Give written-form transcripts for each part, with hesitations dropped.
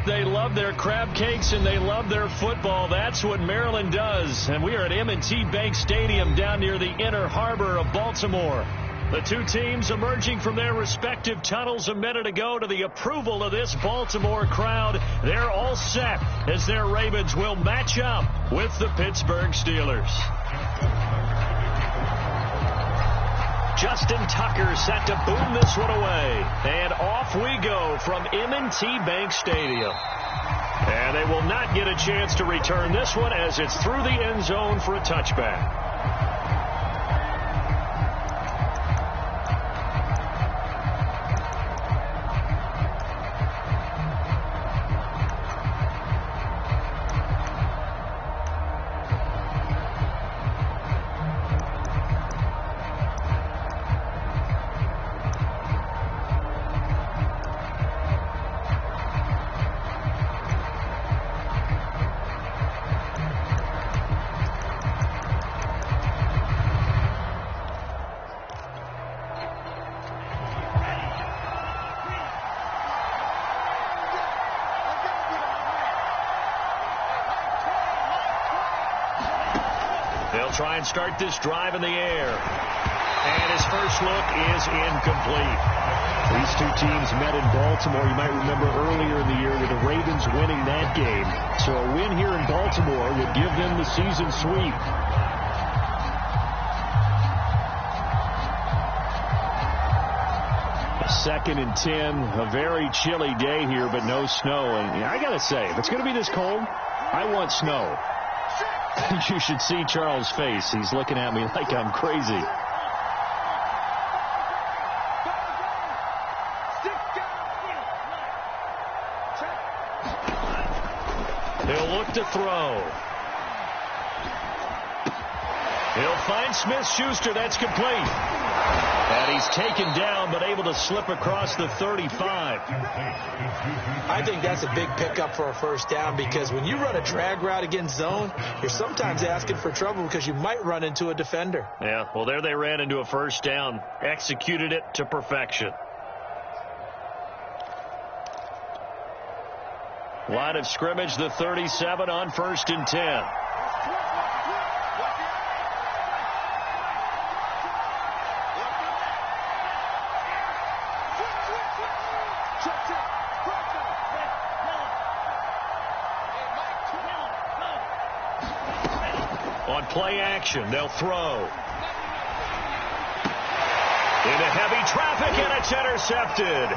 They love their crab cakes and they love their football. That's what Maryland does. And we are at M&T Bank Stadium down near the Inner Harbor of Baltimore. The two teams emerging from their respective tunnels a minute ago to the approval of this Baltimore crowd. They're all set as their Ravens will match up with the Pittsburgh Steelers. Justin Tucker set to boom this one away. And off we go from M&T Bank Stadium. And they will not get a chance to return this one as it's through the end zone for a touchback. They'll try and start this drive in the air. And his first look is incomplete. These two teams met in Baltimore. You might remember earlier in the year with the Ravens winning that game. So a win here in Baltimore would give them the season sweep. Second and 10, a very chilly day here, but no snow. And I got to say, if it's going to be this cold, I want snow. You should see Charles' face. He's looking at me like I'm crazy. He'll look to throw. He'll find Smith-Schuster. That's complete. And he's taken down, but able to slip across the 35. I think that's a big pickup for a first down, because when you run a drag route against zone, you're sometimes asking for trouble because you might run into a defender. Yeah, well, there they ran into a first down. Executed it to perfection. Line of scrimmage, the 37 on 1st and 10. On play action, they'll throw. Into heavy traffic, and it's intercepted.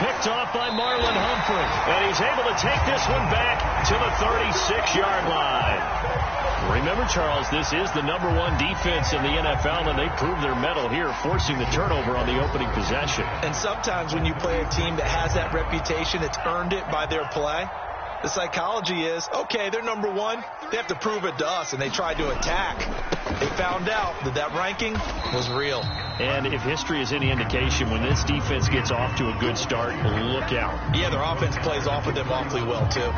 Picked off by Marlon Humphrey. And he's able to take this one back to the 36-yard line. Remember, Charles, this is the #1 defense in the NFL, and they proved their mettle here, forcing the turnover on the opening possession. And sometimes when you play a team that has that reputation, it's earned it by their play. The psychology is, okay, they're #1. They have to prove it to us, and they tried to attack. They found out that that ranking was real. And if history is any indication, when this defense gets off to a good start, look out. Yeah, their offense plays off of them awfully well, too.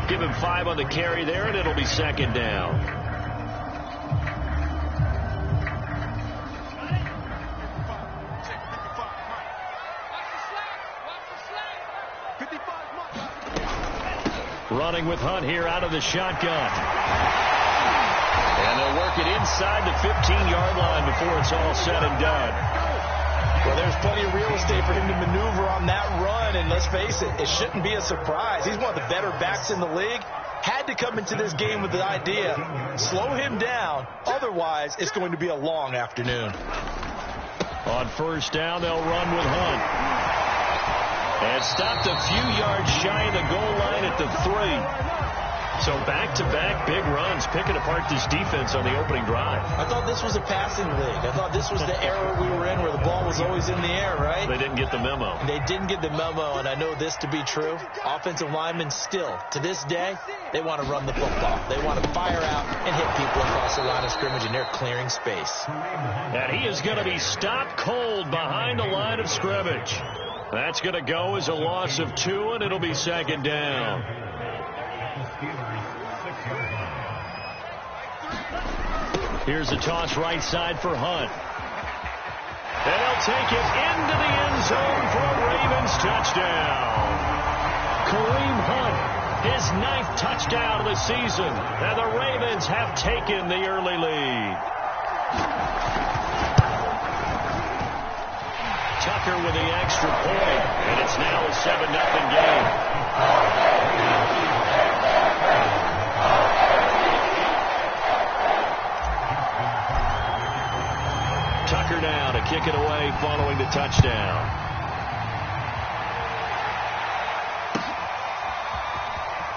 Give him 5 on the carry there, and it'll be second down. Running with Hunt here out of the shotgun. And they'll work it inside the 15-yard line before it's all said and done. Well, there's plenty of real estate for him to maneuver on that run, and let's face it, it shouldn't be a surprise. He's one of the better backs in the league. Had to come into this game with the idea, slow him down, otherwise it's going to be a long afternoon. On first down, they'll run with Hunt. And stopped a few yards shy of the goal line at the 3. So back-to-back big runs, picking apart this defense on the opening drive. I thought this was a passing league. I thought this was the era we were in where the ball was always in the air, right? They didn't get the memo. They didn't get the memo, and I know this to be true. Offensive linemen still, to this day, they want to run the football. They want to fire out and hit people across the line of scrimmage, and they're clearing space. And he is going to be stopped cold behind the line of scrimmage. That's going to go as a loss of 2, and it'll be second down. Here's a toss right side for Hunt. And he'll take it into the end zone for a Ravens touchdown. Kareem Hunt, his 9th touchdown of the season. And the Ravens have taken the early lead. Tucker with the extra point, and it's now a 7-0 game. Tucker now to kick it away following the touchdown.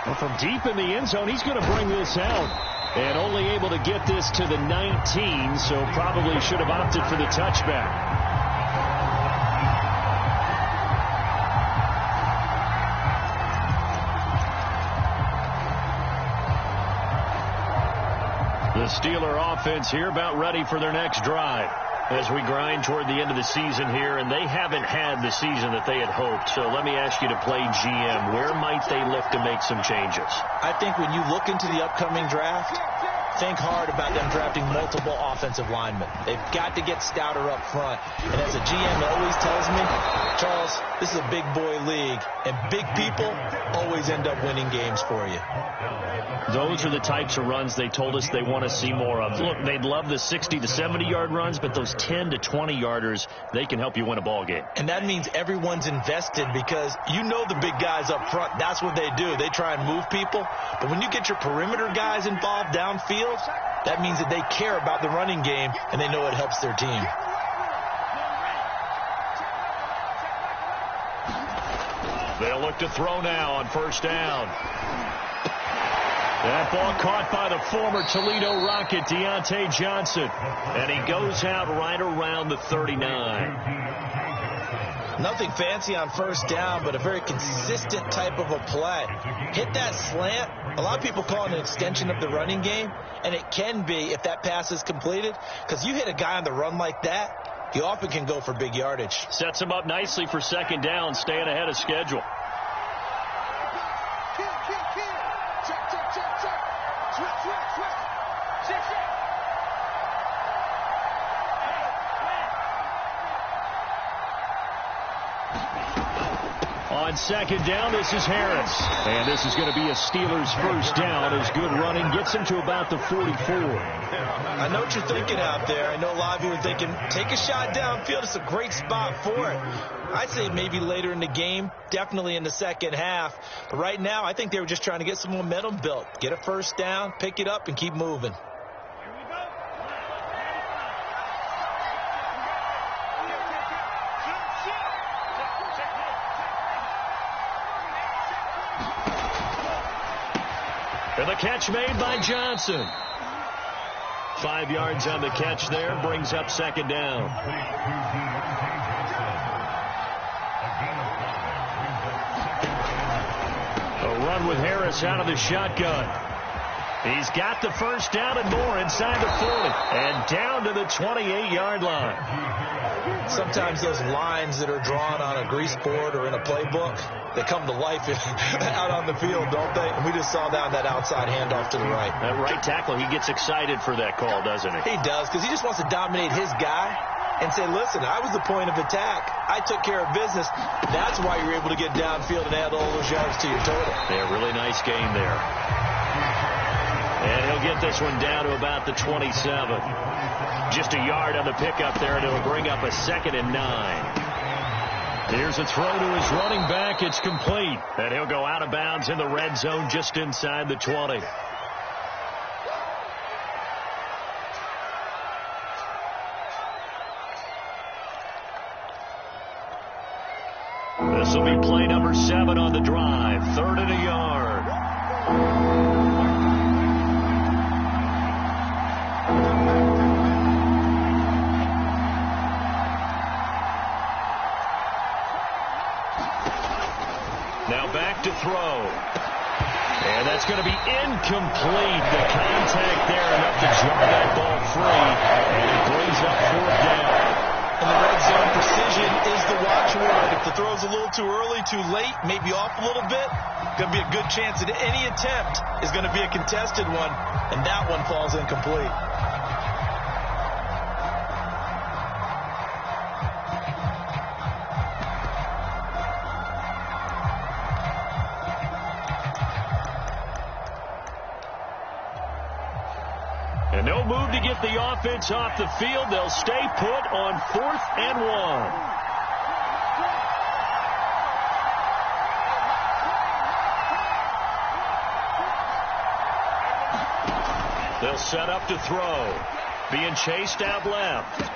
Well, from deep in the end zone, he's going to bring this out. And only able to get this to the 19, so probably should have opted for the touchback. The Steeler offense here about ready for their next drive as we grind toward the end of the season here, and they haven't had the season that they had hoped. So let me ask you to play GM. Where might they look to make some changes? I think when you look into the upcoming draft, think hard about them drafting multiple offensive linemen. They've got to get stouter up front. And as a GM always tells me, Charles, this is a big boy league, and big people always end up winning games for you. Those are the types of runs they told us they want to see more of. Look, they'd love the 60 to 70-yard runs, but those 10 to 20-yarders, they can help you win a ball game. And that means everyone's invested because you know the big guys up front. That's what they do. They try and move people. But when you get your perimeter guys involved downfield, that means that they care about the running game and they know it helps their team. They'll look to throw now on first down. That ball caught by the former Toledo Rocket, Deontay Johnson. And he goes out right around the 39. Nothing fancy on first down, but a very consistent type of a play. Hit that slant. A lot of people call it an extension of the running game, and it can be if that pass is completed, because you hit a guy on the run like that, he often can go for big yardage. Sets him up nicely for second down, staying ahead of schedule. On second down, this is Harris. And this is going to be a Steelers first down as good running gets him to about the 44. I know what you're thinking out there. I know a lot of you are thinking, take a shot downfield. It's a great spot for it. I'd say maybe later in the game, definitely in the second half. But right now, I think they were just trying to get some momentum built. Get a first down, pick it up, and keep moving. And the catch made by Johnson. 5 yards on the catch there, brings up second down. A run with Harris out of the shotgun. He's got the first down and more inside the 40 and down to the 28-yard line. Sometimes those lines that are drawn on a grease board or in a playbook, they come to life out on the field, don't they? And we just saw that on that outside handoff to the right. That right tackle, he gets excited for that call, doesn't he? He does, because he just wants to dominate his guy and say, listen, I was the point of attack. I took care of business. That's why you're able to get downfield and add all those yards to your total. Yeah, really nice game there. And he'll get this one down to about the 27. Just a yard on the pickup there, and it'll bring up a 2nd and 9. Here's a throw to his running back. It's complete. And he'll go out of bounds in the red zone just inside the 20. This will be play number 7 on the drive. 3rd and a yard. Now back to throw. And that's going to be incomplete. The contact there enough to jar that ball free. And it brings up 4th down. And the red zone precision is the watchword. If the throw's a little too early, too late, maybe off a little bit, going to be a good chance that any attempt is going to be a contested one, and that one falls incomplete. And no move to get the offense off the field. They'll stay put on 4th and 1. They'll set up to throw. Being chased out left.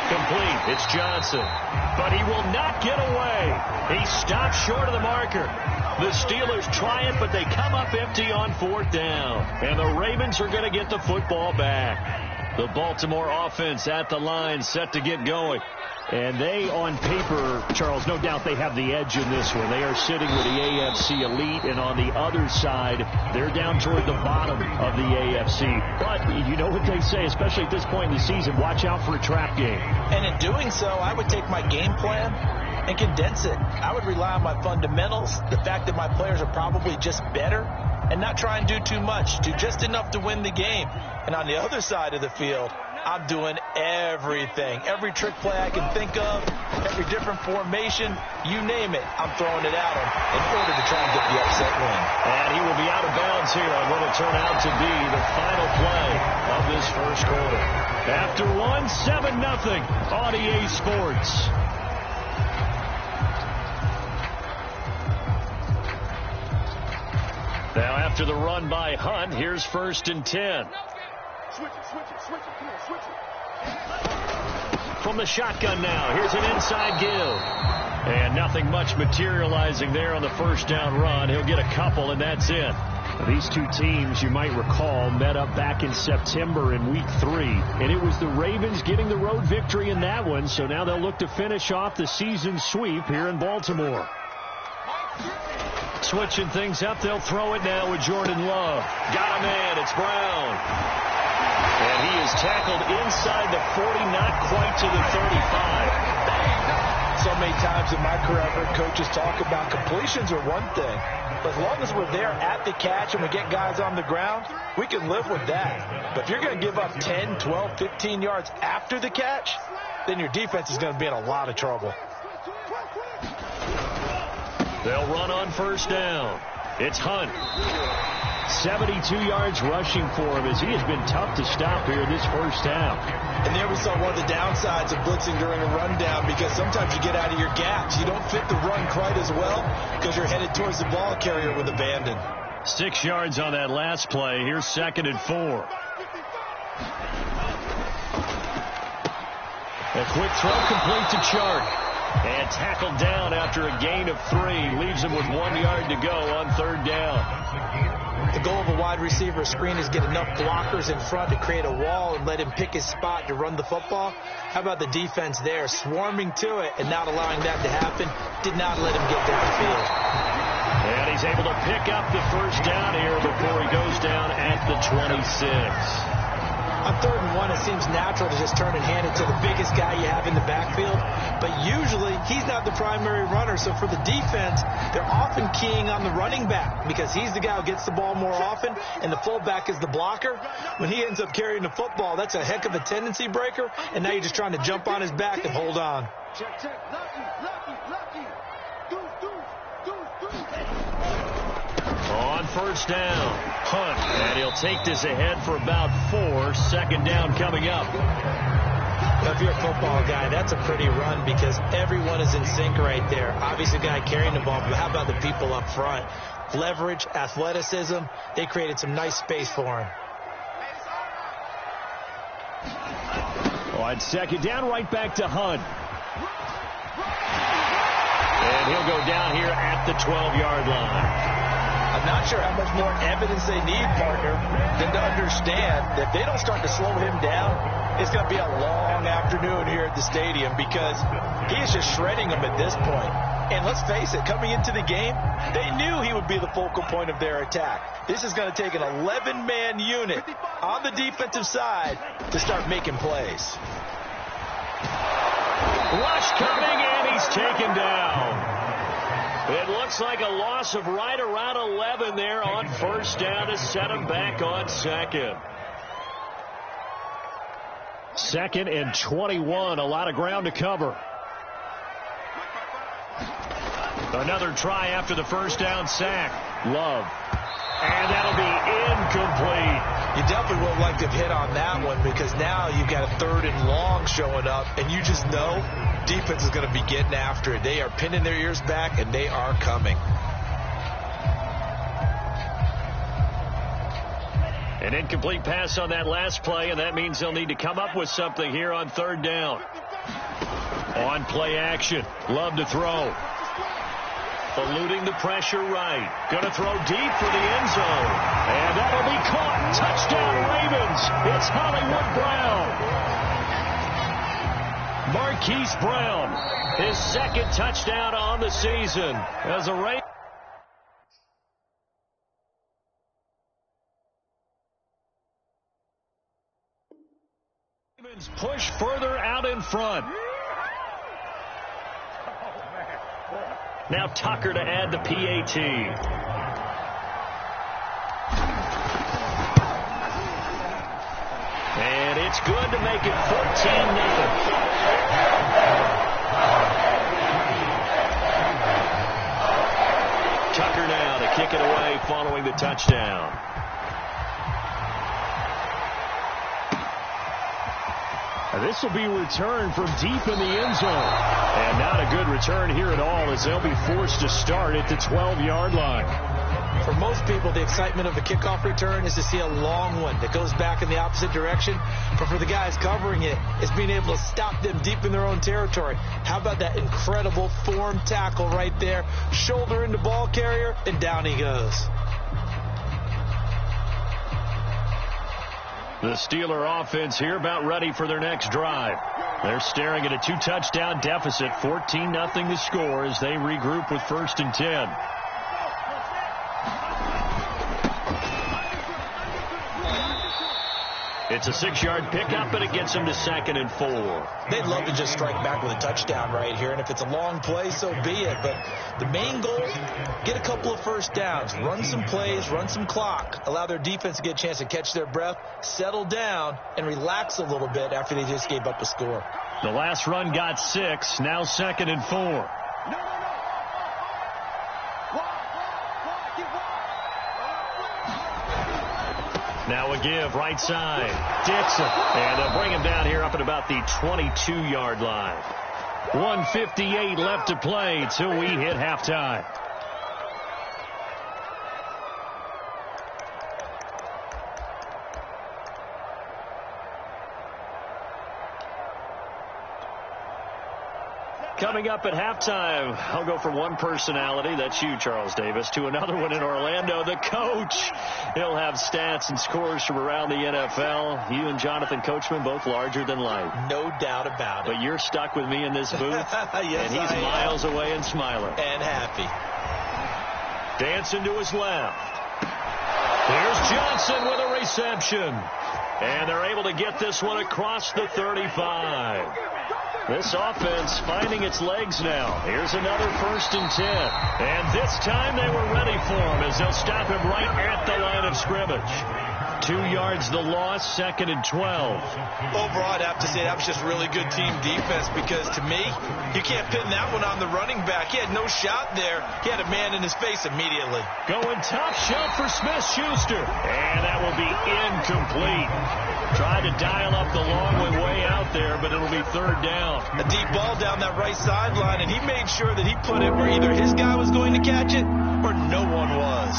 Complete. It's Johnson. But he will not get away. He stopped short of the marker. The Steelers try it, but they come up empty on 4th down. And the Ravens are going to get the football back. The Baltimore offense at the line, set to get going. And they, on paper, Charles, no doubt they have the edge in this one. They are sitting with the AFC elite, and on the other side, they're down toward the bottom of the AFC. But you know what they say, especially at this point in the season, watch out for a trap game. And in doing so, I would take my game plan and condense it. I would rely on my fundamentals, the fact that my players are probably just better, and not try and do too much, do just enough to win the game. And on the other side of the field, I'm doing everything. Every trick play I can think of, every different formation, you name it, I'm throwing it at him in order to try and get the upset win. And he will be out of bounds here on what will turn out to be the final play of this first quarter. After 7-0 on EA Sports. Now after the run by Hunt, here's 1st and 10. From the shotgun now, here's an inside give. And nothing much materializing there on the 1st down run. He'll get a couple, and that's it. These two teams, you might recall, met up back in September in Week 3. And it was the Ravens getting the road victory in that one, so now they'll look to finish off the season sweep here in Baltimore. Switching things up, they'll throw it now with Jordan Love. Got him in, it's Brown. And he is tackled inside the 40, not quite to the 35. So many times in my career, I've heard coaches talk about completions are one thing. But as long as we're there at the catch and we get guys on the ground, we can live with that. But if you're going to give up 10, 12, 15 yards after the catch, then your defense is going to be in a lot of trouble. They'll run on 1st down. It's Hunt. 72 yards rushing for him as he has been tough to stop here this 1st half. And there we saw one of the downsides of blitzing during a rundown, because sometimes you get out of your gaps. You don't fit the run quite as well because you're headed towards the ball carrier with abandon. 6 yards on that last play. Here's 2nd and 4. A quick throw complete to Chark. And tackled down after a gain of 3. Leaves him with 1 yard to go on 3rd down. The goal of a wide receiver screen is get enough blockers in front to create a wall and let him pick his spot to run the football. How about the defense there, swarming to it and not allowing that to happen? Did not let him get downfield. And he's able to pick up the 1st down here before he goes down at the 26. On 3rd and 1, it seems natural to just turn and hand it to the biggest guy you have in the backfield. But usually, he's not the primary runner. So for the defense, they're often keying on the running back because he's the guy who gets the ball more often, and the fullback is the blocker. When he ends up carrying the football, that's a heck of a tendency breaker, and now you're just trying to jump on his back and hold on. On 1st down, Hunt, and he'll take this ahead for about 4. 2nd down coming up. Now, if you're a football guy, that's a pretty run because everyone is in sync right there. Obviously, the guy carrying the ball, but how about the people up front? Leverage, athleticism, they created some nice space for him. On 2nd down, right back to Hunt. And he'll go down here at the 12-yard line. I'm not sure how much more evidence they need, partner, than to understand that if they don't start to slow him down, it's going to be a long afternoon here at the stadium because he is just shredding them at this point. And let's face it, coming into the game, they knew he would be the focal point of their attack. This is going to take an 11-man unit on the defensive side to start making plays. Rush coming, and he's taken down. It looks like a loss of right around 11 there on 1st down to set him back on 2nd. 2nd and 21, a lot of ground to cover. Another try after the 1st down sack. Love. And that'll be incomplete. You definitely would have liked to have hit on that one, because now you've got a 3rd and long showing up, and you just know defense is going to be getting after it. They are pinning their ears back, and they are coming. An incomplete pass on that last play, and that means they'll need to come up with something here on 3rd down. On play action. Love to throw. Eluding the pressure right. Going to throw deep for the end zone. And that'll be caught. Touchdown Ravens. It's Hollywood Brown. Marquise Brown. His 2nd touchdown on the season as a Ravens. Push further out in front. Now Tucker to add the PAT. And it's good to make it 14-0. Tucker now to kick it away following the touchdown. This will be returned from deep in the end zone. And not a good return here at all, as they'll be forced to start at the 12-yard line. For most people, the excitement of a kickoff return is to see a long one that goes back in the opposite direction. But for the guys covering it, it's being able to stop them deep in their own territory. How about that incredible form tackle right there? Shoulder into ball carrier, and down he goes. The Steeler offense here about ready for their next drive. They're staring at a 2-touchdown deficit, 14-0 the score as they regroup with 1st and 10. It's a 6-yard pickup, and it gets them to 2nd and 4. They'd love to just strike back with a touchdown right here, and if it's a long play, so be it. But the main goal, get a couple of 1st downs, run some plays, run some clock, allow their defense to get a chance to catch their breath, settle down, and relax a little bit after they just gave up a score. The last run got 6, now 2nd and 4. Now a give, right side. Dixon. And they'll bring him down here up at about the 22-yard line. 1:58 left to play till we hit halftime. Coming up at halftime, I'll go from one personality, that's you, Charles Davis, to another one in Orlando, the coach. He'll have stats and scores from around the NFL. You and Jonathan Coachman, both larger than life. No doubt about it. But you're stuck with me in this booth, yes, and he's miles away and smiling. And happy. Dancing to his left. Here's Johnson with a reception. And they're able to get this one across the 35. This offense finding its legs now. Here's another 1st and 10. And this time they were ready for him as they'll stop him right at the line of scrimmage. 2 yards the loss, 2nd and 12. Overall, I'd have to say that was just really good team defense, because to me, you can't pin that one on the running back. He had no shot there. He had a man in his face immediately. Going top shelf for Smith-Schuster. And that will be incomplete. Tried to dial up the long one way out there, but it'll be 3rd down. A deep ball down that right sideline, and he made sure that he put it where either his guy was going to catch it or no one was.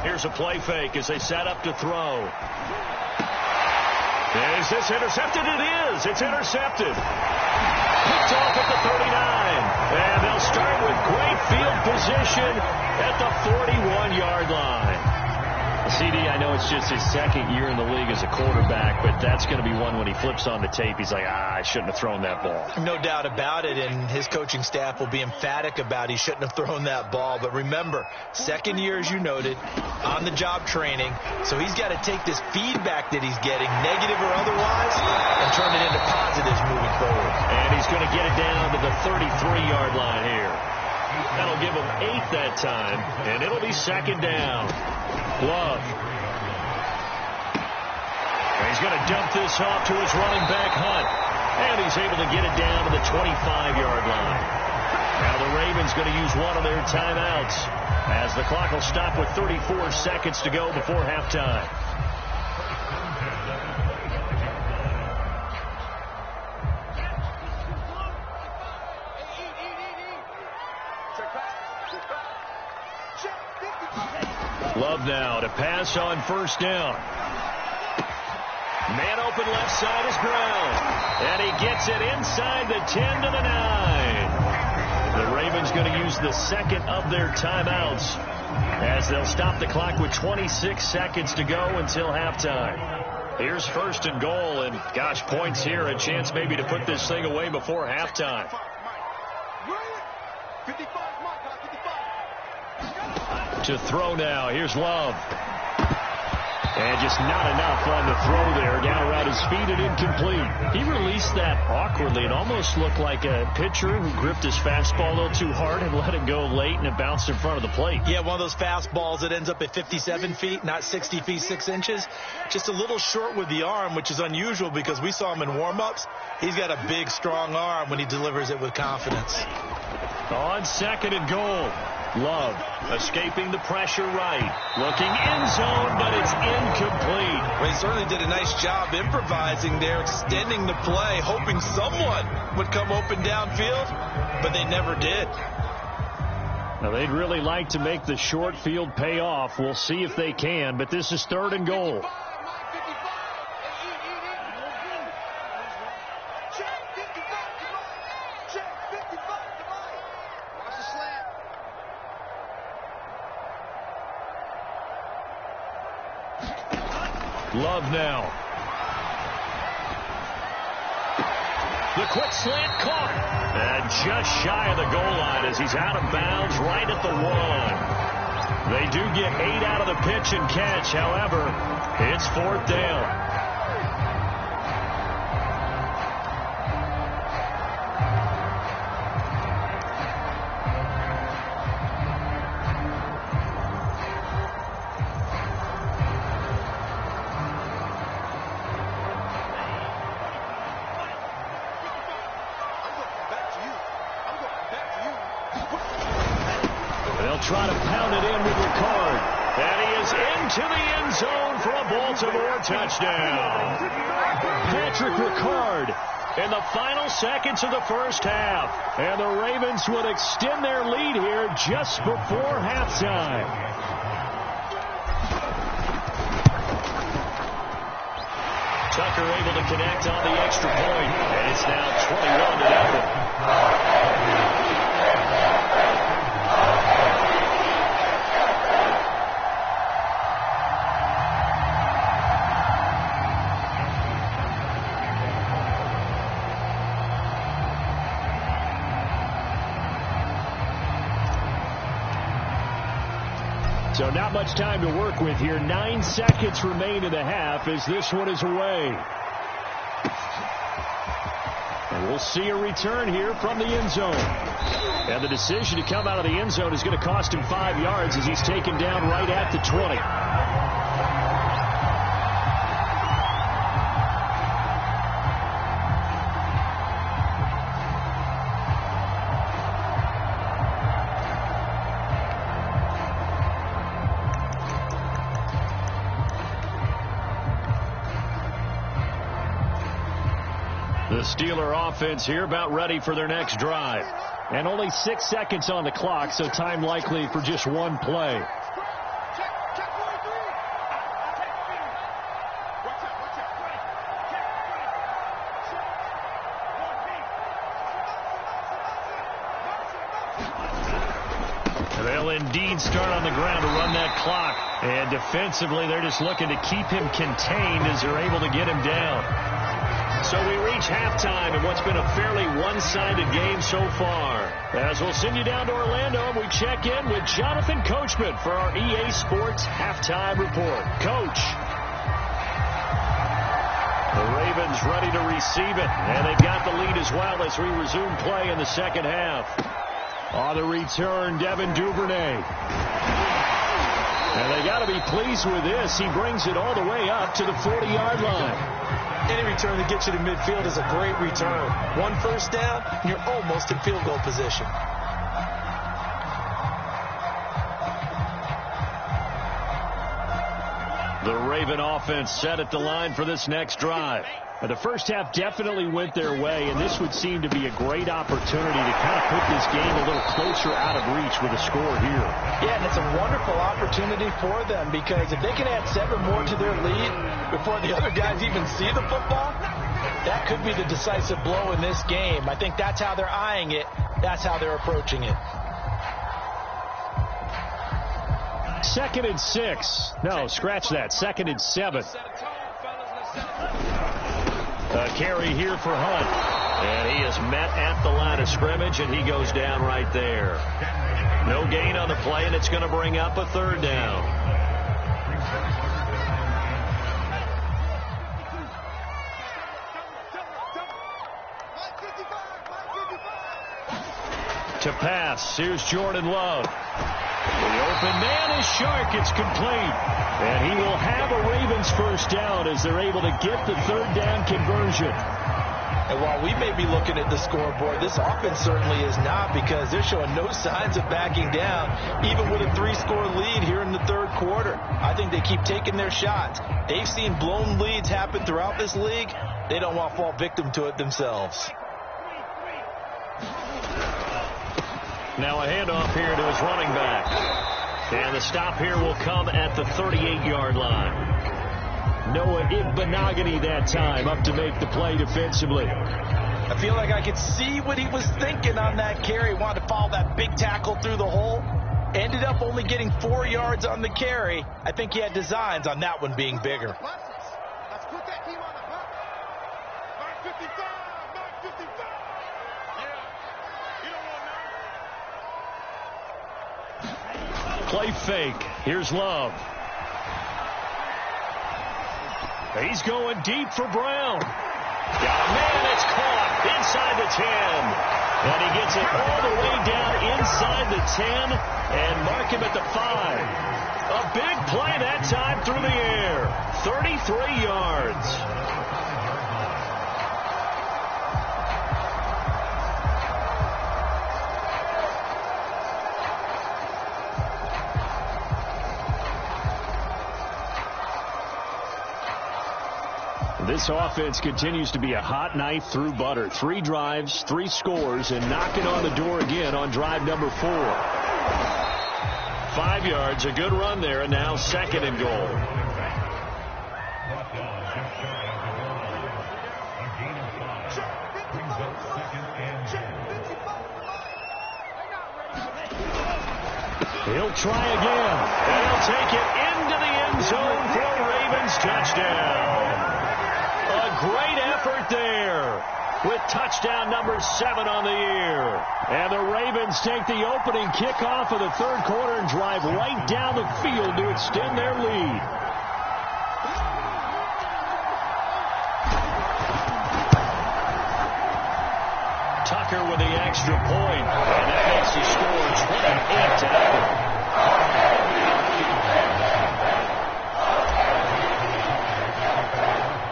Here's a play fake as they set up to throw. Is this intercepted? It is. It's intercepted. Picked off at the 39. And they'll start with great field position at the 41-yard line. CD, I know it's just his 2nd year in the league as a quarterback, but that's going to be one when he flips on the tape. He's like, I shouldn't have thrown that ball. No doubt about it, and his coaching staff will be emphatic about he shouldn't have thrown that ball. But remember, 2nd year, as you noted, on-the-job training, so he's got to take this feedback that he's getting, negative or otherwise, and turn it into positives moving forward. And he's going to get it down to the 33-yard line here. That'll give them 8 that time, and it'll be second down. Love. He's going to dump this off to his running back, Hunt. And he's able to get it down to the 25-yard line. Now the Ravens going to use one of their timeouts as the clock will stop with 34 seconds to go before halftime. Love now to pass on first down. Man open left side is Brown. And he gets it inside the 10 to the 9. The Ravens going to use the second of their timeouts as they'll stop the clock with 26 seconds to go until halftime. Here's first and goal, and gosh, points here, a chance maybe to put this thing away before halftime. To throw now, here's Love. And just not enough on the throw there. Down around his feet and incomplete. He released that awkwardly. It almost looked like a pitcher who gripped his fastball a little too hard and let it go late, and it bounced in front of the plate. Yeah, one of those fastballs that ends up at 57 feet, not 60 feet, 6 inches. Just a little short with the arm, which is unusual because we saw him in warm-ups. He's got a big, strong arm when he delivers it with confidence. On second and goal. Love escaping the pressure right. Looking end zone, but it's incomplete. Well, he certainly did a nice job improvising there, extending the play, hoping someone would come open downfield, but they never did. Now, they'd really like to make the short field pay off. We'll see if they can, but this is third and goal. Love now. The quick slant caught. And just shy of the goal line as he's out of bounds right at the 1. They do get 8 out of the pitch and catch. However, it's fourth down. Try to pound it in with Ricard. And he is into the end zone for a Baltimore touchdown. Patrick Ricard in the final seconds of the first half. And the Ravens would extend their lead here just before halftime. Tucker able to connect on the extra point. And it's now 21-0. So not much time to work with here. 9 seconds remain in the half as this one is away. And we'll see a return here from the end zone. And the decision to come out of the end zone is going to cost him 5 yards as he's taken down right at the 20. The Steeler offense here about ready for their next drive. And only 6 seconds on the clock, so time likely for just one play. They'll indeed start on the ground to run that clock. And defensively, they're just looking to keep him contained as they're able to get him down. So we reach halftime in what's been a fairly one-sided game so far. As we'll send you down to Orlando, and we check in with Jonathan Coachman for our EA Sports Halftime Report. Coach. The Ravens ready to receive it, and they've got the lead as well as we resume play in the second half. On the return, Devin Duvernay. And they got to be pleased with this. He brings it all the way up to the 40-yard line. Any return that gets you to midfield is a great return. 1 first down, and you're almost in field goal position. The Raven offense set at the line for this next drive. The first half definitely went their way, and this would seem to be a great opportunity to kind of put this game a little closer out of reach with a score here. Yeah, and it's a wonderful opportunity for them, because if they can add 7 more to their lead before the other guys even see the football, that could be the decisive blow in this game. I think that's how they're eyeing it. That's how they're approaching it. 2nd and 6. No, scratch that. 2nd and 7. A carry here for Hunt. And he is met at the line of scrimmage, and he goes down right there. No gain on the play, and it's going to bring up a 3rd down. To pass, here's Jordan Love. The open man is Shark. It's complete. And he will have a Ravens first down as they're able to get the 3rd down conversion. And while we may be looking at the scoreboard, this offense certainly is not, because they're showing no signs of backing down, even with a 3-score lead here in the 3rd quarter. I think they keep taking their shots. They've seen blown leads happen throughout this league. They don't want to fall victim to it themselves. Now a handoff here to his running back. And the stop here will come at the 38-yard line. Noah Igbenogany that time up to make the play defensively. I feel like I could see what he was thinking on that carry. Wanted to follow that big tackle through the hole. Ended up only getting 4 yards on the carry. I think he had designs on that one being bigger. Play fake. Here's Love. He's going deep for Brown. Got a man. It's caught inside the 10. And he gets it all the way down inside the 10 and mark him at the 5. A big play that time through the air. 33 yards. This offense continues to be a hot knife through butter. 3 drives, 3 scores, and knocking on the door again on drive number 4. 5 yards, a good run there, and now 2nd and goal. He'll try again, and he'll take it into the end zone for a Ravens touchdown. A great effort there with touchdown number 7 on the year. And the Ravens take the opening kickoff of the 3rd quarter and drive right down the field to extend their lead. Tucker with the extra point, and that makes the score 28-0.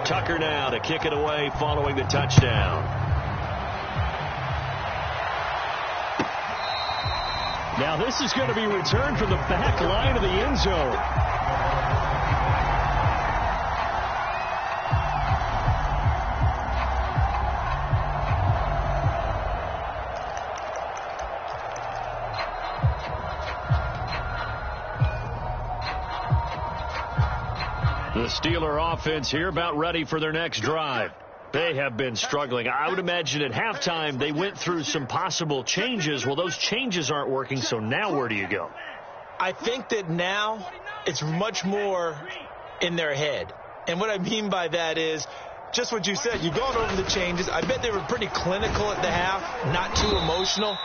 Tucker now to kick it away following the touchdown. Now this is going to be returned from the back line of the end zone. The Steeler offense here about ready for their next drive. They have been struggling. I would imagine at halftime they went through some possible changes. Well, those changes aren't working, so now where do you go? I think that now it's much more in their head. And what I mean by that is just what you said. You've gone over the changes. I bet they were pretty clinical at the half, not too emotional.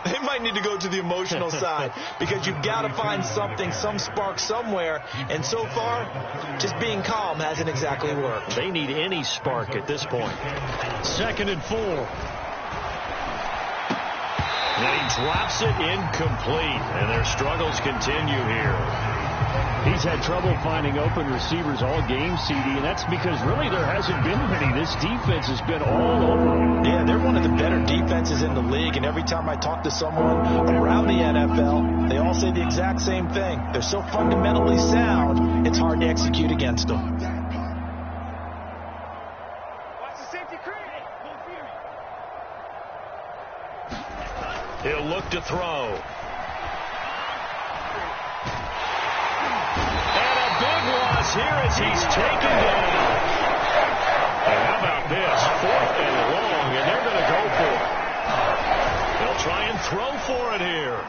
They might need to go to the emotional side, because you've got to find something, some spark somewhere. And so far, just being calm hasn't exactly worked. They need any spark at this point. 2nd and 4. And he drops it incomplete, and their struggles continue here. He's had trouble finding open receivers all game, CD, and that's because really there hasn't been many. This defense has been all over him. Yeah, they're one of the better defenses in the league, and every time I talk to someone around the NFL, they all say the exact same thing. They're so fundamentally sound, it's hard to execute against them. He'll look to throw. Here as he's taken down. And how about this? 4th and long, and they're going to go for it. They'll try and throw for it here.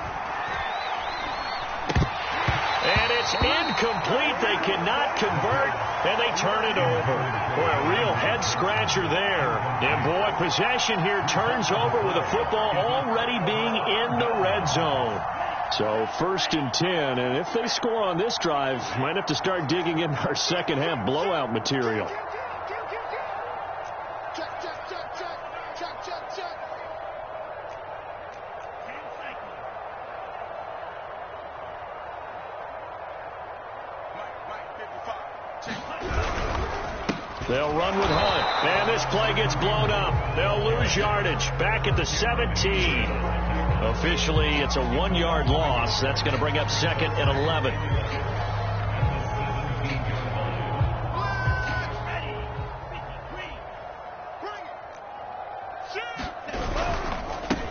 And it's incomplete. They cannot convert, and they turn it over. Boy, a real head-scratcher there. And, boy, possession here turns over with the football already being in the red zone. So 1st and 10, and if they score on this drive, might have to start digging in our second half blowout material. They'll run with Hunt, and this play gets blown up. They'll lose yardage back at the 17. Officially, it's a 1-yard loss. That's going to bring up 2nd and 11.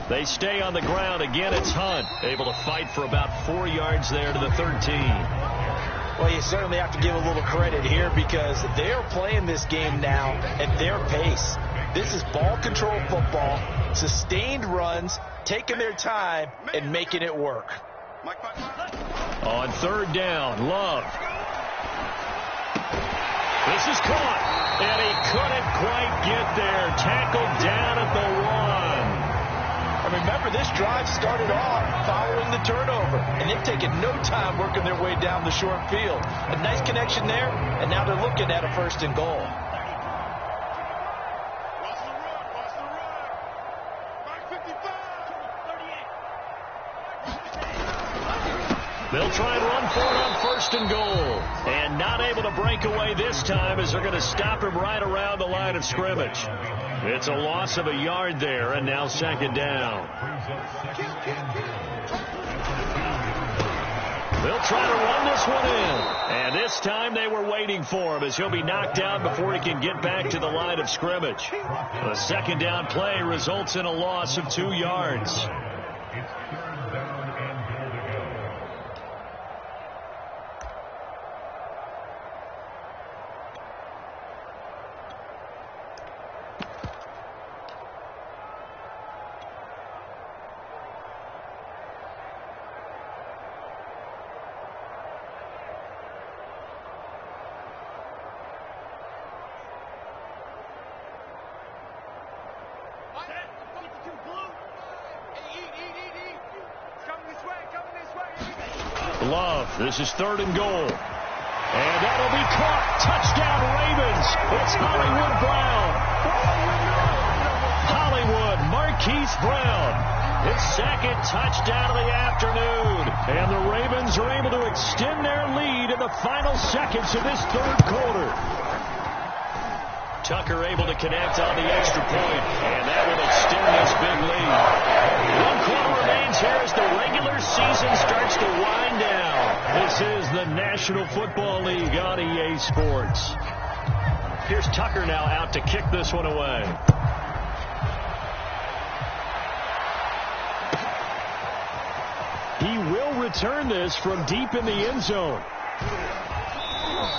They stay on the ground. Again, it's Hunt, able to fight for about 4 yards there to the 13. Well, you certainly have to give a little credit here because they're playing this game now at their pace. This is ball control football, sustained runs, taking their time and making it work. On 3rd down, Love. This is caught, and he couldn't quite get there. Tackled down at the 1. And remember, this drive started off following the turnover, and they've taken no time working their way down the short field. A nice connection there, and now they're looking at a 1st and goal. They'll try and run for it on 1st and goal. And not able to break away this time as they're going to stop him right around the line of scrimmage. It's a loss of a yard there, and now 2nd down. They'll try to run this one in. And this time they were waiting for him as he'll be knocked down before he can get back to the line of scrimmage. The 2nd down play results in a loss of 2 yards. Love, this is 3rd and goal. And that'll be caught. Touchdown, Ravens. It's Hollywood Brown. Hollywood, Marquise Brown. His 2nd touchdown of the afternoon. And the Ravens are able to extend their lead in the final seconds of this 3rd quarter. Tucker able to connect on the extra point, and that will extend this big lead. 1 quarter remains here as the regular season starts to wind down. This is the National Football League on EA Sports. Here's Tucker now out to kick this one away. He will return this from deep in the end zone.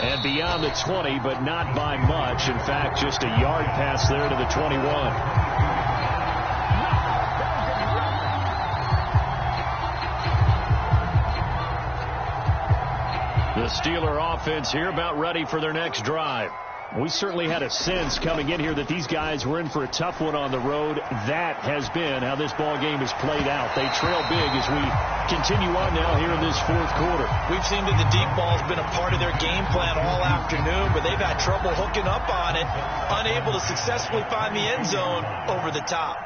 And beyond the 20, but not by much. In fact, just a yard pass there to the 21. The Steeler offense here about ready for their next drive. We certainly had a sense coming in here that these guys were in for a tough one on the road. That has been how this ball game has played out. They trail big as we continue on now here in this 4th quarter. We've seen that the deep ball has been a part of their game plan all afternoon, but they've had trouble hooking up on it, unable to successfully find the end zone over the top.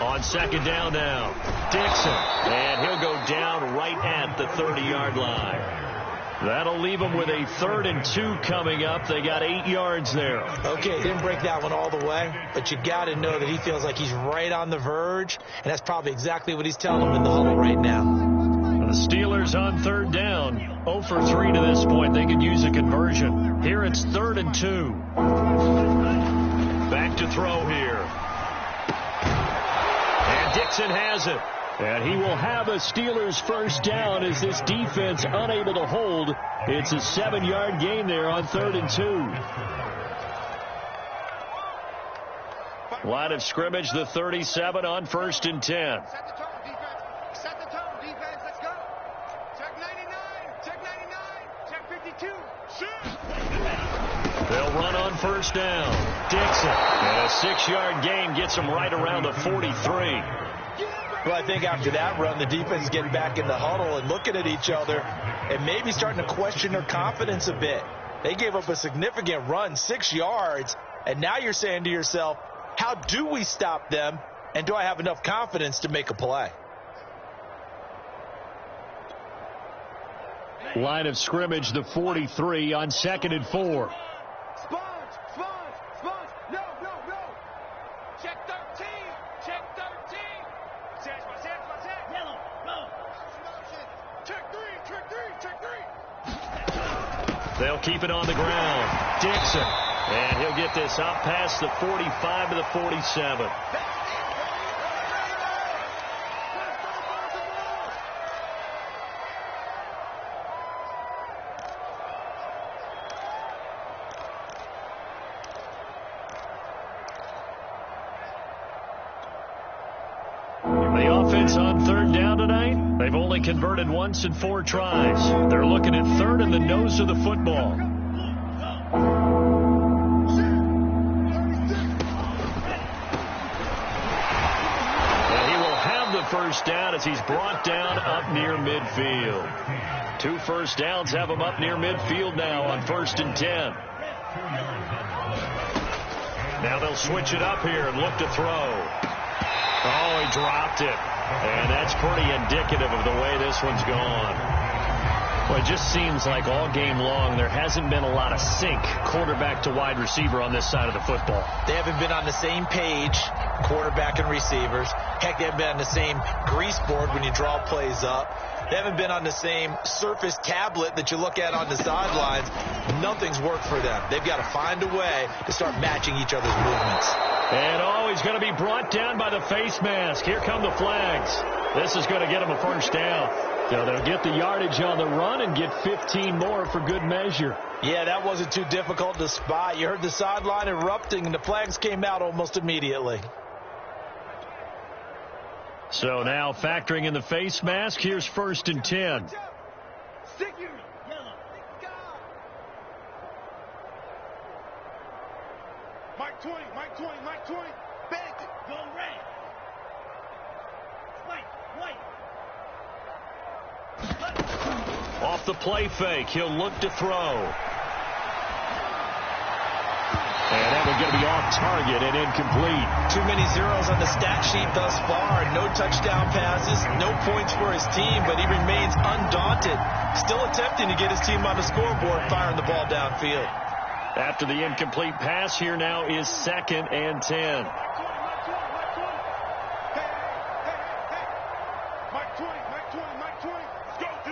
On second down now, Dixon. And he'll go down right at the 30-yard line. That'll leave them with a 3rd and 2 coming up. They got 8 yards there. Okay, didn't break that one all the way, but you got to know that he feels like he's right on the verge, and that's probably exactly what he's telling them in the huddle right now. The Steelers on 3rd down. 0 for 3 to this point. They could use a conversion. Here it's 3rd and 2. Back to throw here. And Dixon has it. And he will have a Steelers first down as this defense unable to hold. It's a 7-yard gain there on 3rd and 2. Line of scrimmage, the 37 on 1st and 10. Set the tone, defense. Set the tone, defense. Let's go. Check 99. Check 99. Check 52. Shoot. They'll run on 1st down. Dixon. And a 6-yard gain gets him right around the 43. Well, I think after that run, the defense is getting back in the huddle and looking at each other and maybe starting to question their confidence a bit. They gave up a significant run, 6 yards, and now you're saying to yourself, how do we stop them, and do I have enough confidence to make a play? Line of scrimmage, the 43 on 2nd and 4. Sponge. No. Check 13. Check 13. Check. Yellow. Go. Check 3. They'll keep it on the ground. Dixon. And he'll get this up past the 45 to the 47. The offense on 3rd down tonight, they've only converted once in 4 tries. They're looking at 3rd in the nose of the football. First down as he's brought down up near midfield. 2 first downs have him up near midfield now on 1st and 10. Now they'll switch it up here and look to throw. Oh, he dropped it. And that's pretty indicative of the way this one's gone. Well, it just seems like all game long there hasn't been a lot of sync quarterback to wide receiver on this side of the football. They haven't been on the same page, quarterback and receivers. Heck, they haven't been on the same grease board when you draw plays up. They haven't been on the same Surface tablet that you look at on the sidelines. Nothing's worked for them. They've got to find a way to start matching each other's movements. And he's going to be brought down by the face mask. Here come the flags. This is going to get him a first down. So they'll get the yardage on the run and get 15 more for good measure. Yeah, that wasn't too difficult to spot. You heard the sideline erupting, and the flags came out almost immediately. So now factoring in the face mask, here's 1st and 10. Stick you. Yellow. Mike 20. Banked it. Go red. White. Off the play fake, he'll look to throw. And that one's going to be off target and incomplete. Too many zeros on the stat sheet thus far. No touchdown passes, no points for his team, but he remains undaunted. Still attempting to get his team on the scoreboard, firing the ball downfield. After the incomplete pass, here now is 2nd and 10. Mike 20. Let's go, D.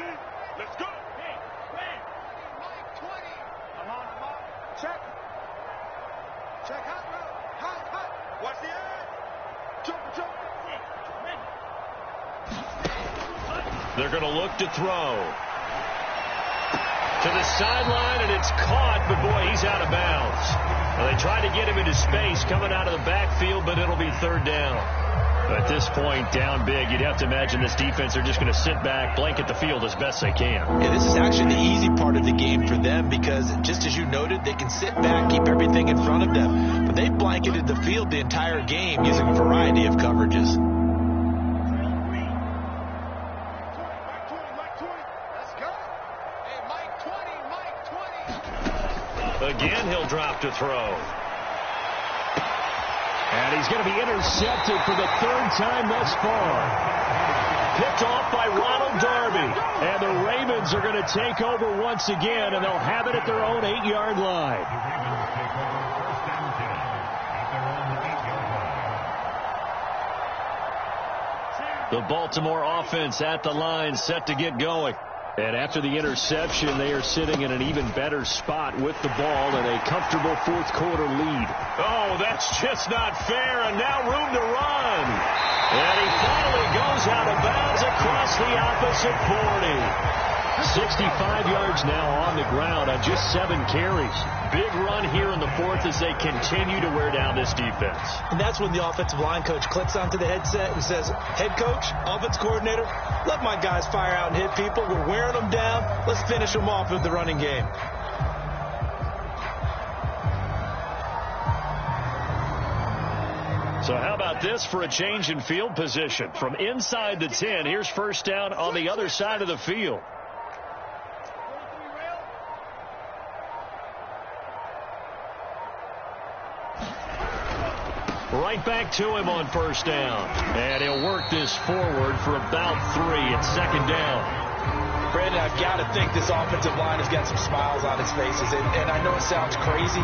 Let's go. Hey, Mike 20. I'm on. Check. Hot route. Hot. Watch the edge. Jump. They're going to look to throw. To the sideline, and it's caught, but boy, he's out of bounds. Well, they tried to get him into space coming out of the backfield, but it'll be 3rd down. But at this point, down big, you'd have to imagine this defense are just going to sit back, blanket the field as best they can. Yeah, this is actually the easy part of the game for them because, just as you noted, they can sit back, keep everything in front of them. But they blanketed the field the entire game using a variety of coverages. Let's go. Hey, Mike 20. Again, he'll drop to throw. And he's going to be intercepted for the third time thus far. Picked off by Ronald Darby. And the Ravens are going to take over once again, and they'll have it at their own 8-yard line. The Baltimore offense at the line, set to get going. And after the interception, they are sitting in an even better spot with the ball and a comfortable fourth-quarter lead. Oh, that's just not fair, and now room to run. And he finally goes out of bounds across the opposite 40. 65 yards now on the ground on just 7 carries. Big run here in the fourth as they continue to wear down this defense. And that's when the offensive line coach clicks onto the headset and says, head coach, offense coordinator, let my guys fire out and hit people. We're wearing them down. Let's finish them off with the running game. So how about this for a change in field position? From inside the 10, here's first down on the other side of the field. Right back to him on first down. And he'll work this forward for about 3 at second down. Brandon, I've got to think this offensive line has got some smiles on its faces. And I know it sounds crazy,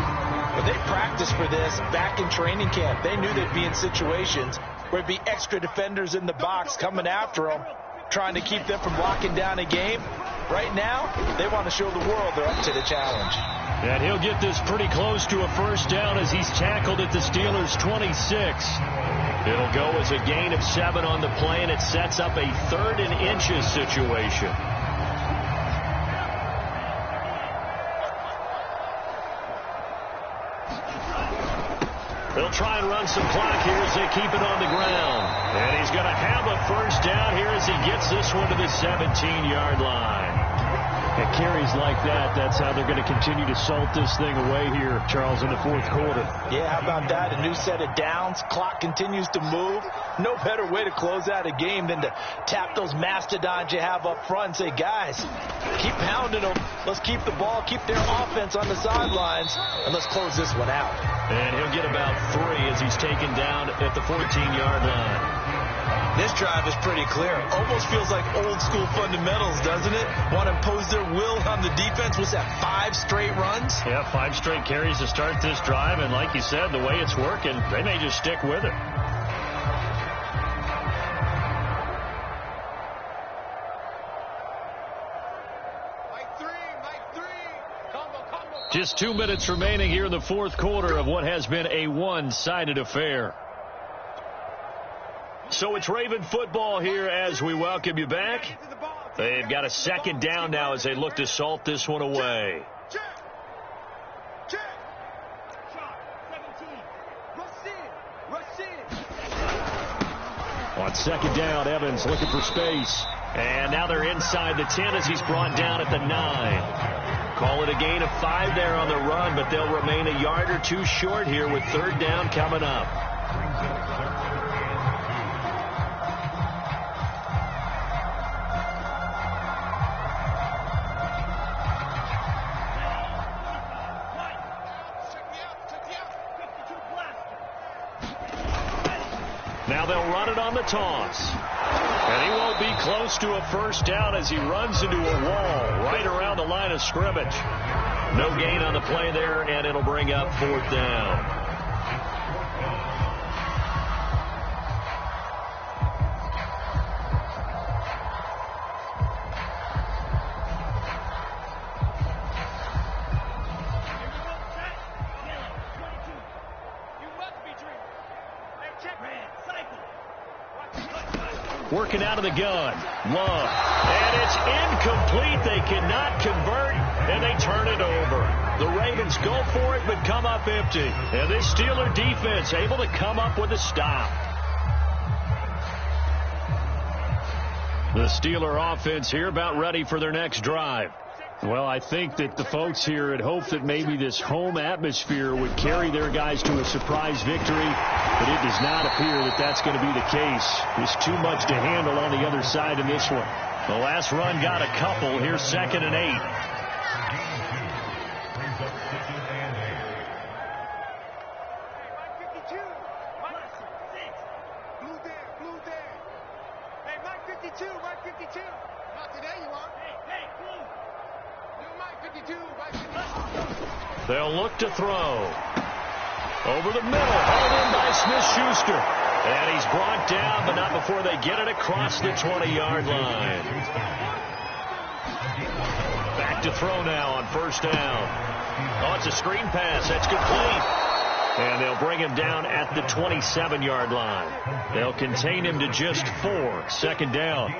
but they practiced for this back in training camp. They knew they'd be in situations where there'd be extra defenders in the box coming after them, trying to keep them from locking down a game. Right now, they want to show the world they're up to the challenge. And he'll get this pretty close to a first down as he's tackled at the Steelers' 26. It'll go as a gain of 7 on the play, and it sets up a 3rd and inches situation. They'll try and run some clock here as they keep it on the ground. And he's going to have a first down here as he gets this one to the 17-yard line. At carries like that, that's how they're going to continue to salt this thing away here, Charles, in the fourth quarter. Yeah, how about that? A new set of downs. Clock continues to move. No better way to close out a game than to tap those mastodons you have up front and say, guys, keep pounding them. Let's keep the ball, keep their offense on the sidelines, and let's close this one out. And he'll get about 3 as he's taken down at the 14-yard line. This drive is pretty clear. Almost feels like old school fundamentals, doesn't it? Want to impose their will on the defense. Was that 5 straight runs? Yeah, 5 straight carries to start this drive. And like you said, the way it's working, they may just stick with it. Just 2 minutes remaining here in the fourth quarter of what has been a one-sided affair. So it's Raven football here as we welcome you back. They've got a second down now as they look to salt this one away. On second down, Evans looking for space. And now they're inside the 10 as he's brought down at the 9. Call it a gain of 5 there on the run, but they'll remain a yard or 2 short here with third down coming up. Now they'll run it on the toss. And he won't be close to a first down as he runs into a wall right around the line of scrimmage. No gain on the play there, and it'll bring up fourth down. Working out of the gun. Love. And it's incomplete. They cannot convert, and they turn it over. The Ravens go for it, but come up empty. And this Steeler defense able to come up with a stop. The Steeler offense here about ready for their next drive. Well, I think that the folks here had hoped that maybe this home atmosphere would carry their guys to a surprise victory, but it does not appear that that's going to be the case. There's too much to handle on the other side in this one. The last run got a couple. Here's 2nd and 8. 52, Mike 52. Not today, you are. Hey, you Mike 52, Mike 52. They'll look to throw. Over the middle, hauled in by Smith-Schuster. And he's brought down, but not before they get it across the 20-yard line. Back to throw now on first down. Oh, it's a screen pass. That's complete. And they'll bring him down at the 27-yard line. They'll contain him to just 4. Second down.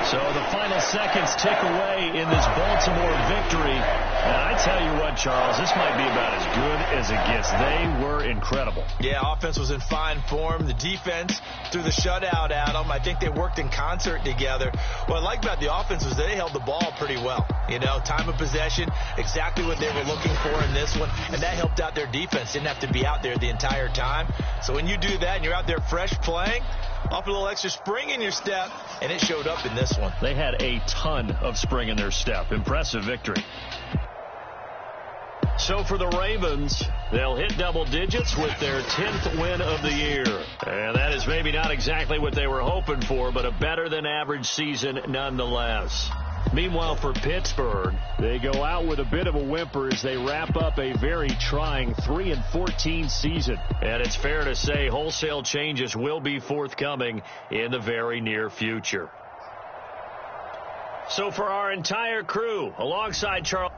So the final seconds tick away in this Baltimore victory. And I tell you what, Charles, this might be about as good as it gets. They were incredible. Yeah, offense was in fine form. The defense threw the shutout at them. I think they worked in concert together. What I like about the offense was they held the ball pretty well. You know, time of possession, exactly what they were looking for in this one. And that helped out their defense. Didn't have to be out there the entire time. So when you do that and you're out there fresh playing, off a little extra spring in your step, and it showed up in this one. They had a ton of spring in their step. Impressive victory. So for the Ravens, they'll hit double digits with their 10th win of the year. And that is maybe not exactly what they were hoping for, but a better than average season nonetheless. Meanwhile, for Pittsburgh, they go out with a bit of a whimper as they wrap up a very trying 3-14 season. And it's fair to say wholesale changes will be forthcoming in the very near future. So for our entire crew, alongside Charles...